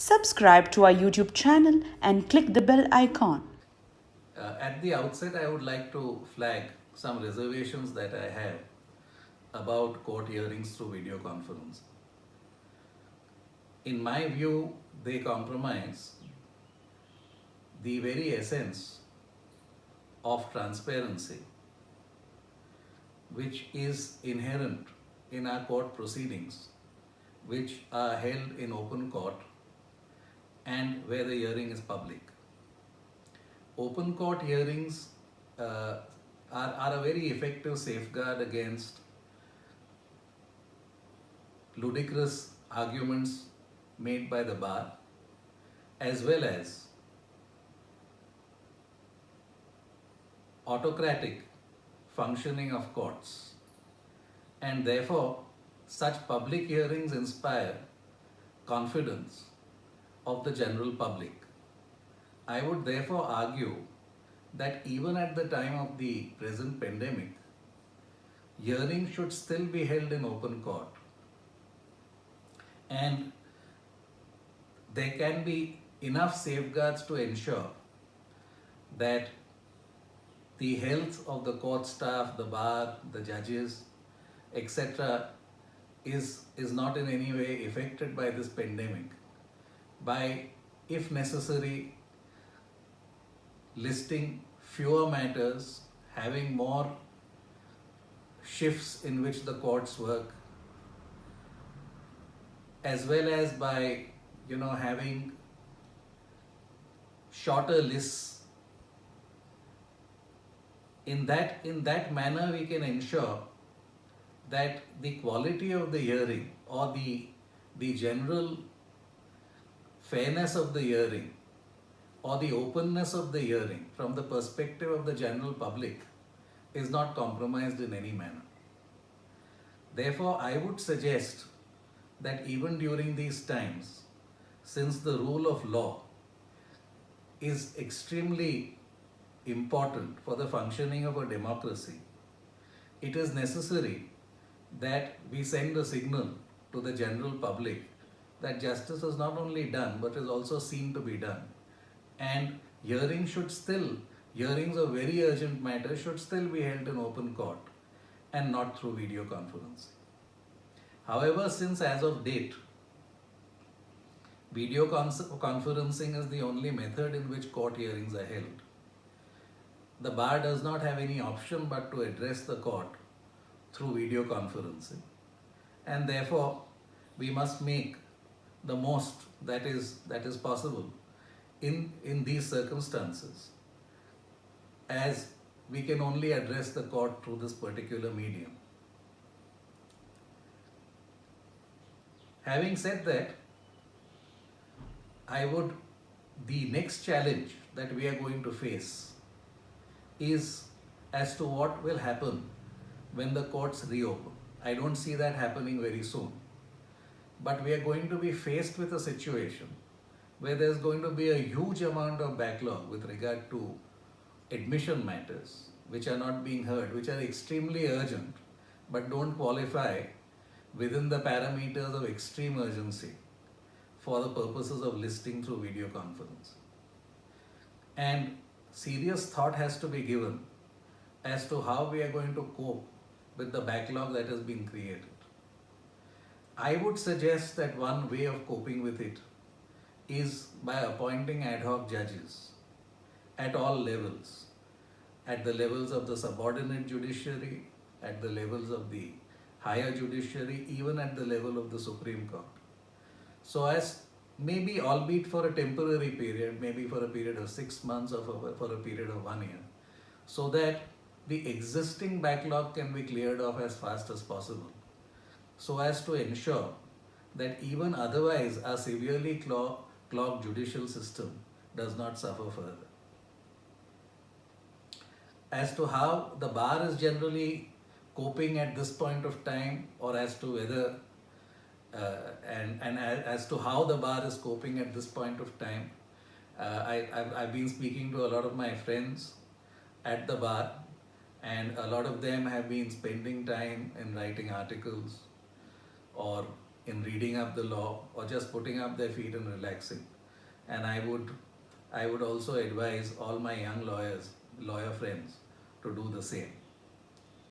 subscribe to our YouTube channel and click the bell icon. At the outset, I would like to flag some reservations that I have about court hearings through video conference. In my view, they compromise the very essence of transparency, which is inherent in our court proceedings, which are held in open court and where the hearing is public. Open court hearings are a very effective safeguard against ludicrous arguments made by the bar, as well as autocratic functioning of courts, and therefore such public hearings inspire confidence of the general public. I would therefore argue that even at the time of the present pandemic, hearings should still be held in open court, and there can be enough safeguards to ensure that the health of the court staff, the bar, the judges, etc. is not in any way affected by this pandemic by, if necessary, listing fewer matters, having more shifts in which the courts work, as well as by having shorter lists. In that manner, we can ensure that the quality of the hearing or the general fairness of the hearing or the openness of the hearing from the perspective of the general public is not compromised in any manner. Therefore, I would suggest that even during these times, since the rule of law is extremely important for the functioning of a democracy, it is necessary that we send a signal to the general public that justice is not only done but is also seen to be done, and hearings of very urgent matters should still be held in open court and not through video conferencing. However, since as of date, video conferencing is the only method in which court hearings are held, the bar does not have any option but to address the court through video conferencing, and therefore we must make the most that is possible in these circumstances, as we can only address the court through this particular medium. Having said that, the next challenge that we are going to face is as to what will happen when the courts reopen. I don't see that happening very soon. But we are going to be faced with a situation where there's going to be a huge amount of backlog with regard to admission matters which are not being heard, which are extremely urgent but don't qualify within the parameters of extreme urgency for the purposes of listing through video conference. And serious thought has to be given as to how we are going to cope with the backlog that has been created. I would suggest that one way of coping with it is by appointing ad hoc judges at all levels, at the levels of the subordinate judiciary, at the levels of the higher judiciary, even at the level of the Supreme Court. So as maybe, albeit for a temporary period, maybe for a period of 6 months or for a period of 1 year, so that the existing backlog can be cleared off as fast as possible, so as to ensure that even otherwise our severely clogged judicial system does not suffer further. As to how the bar is generally coping at this point of time, or as to whether as to how the bar is coping at this point of time, I've been speaking to a lot of my friends at the bar, and a lot of them have been spending time in writing articles or in reading up the law or just putting up their feet and relaxing. And I would also advise all my young lawyer friends to do the same.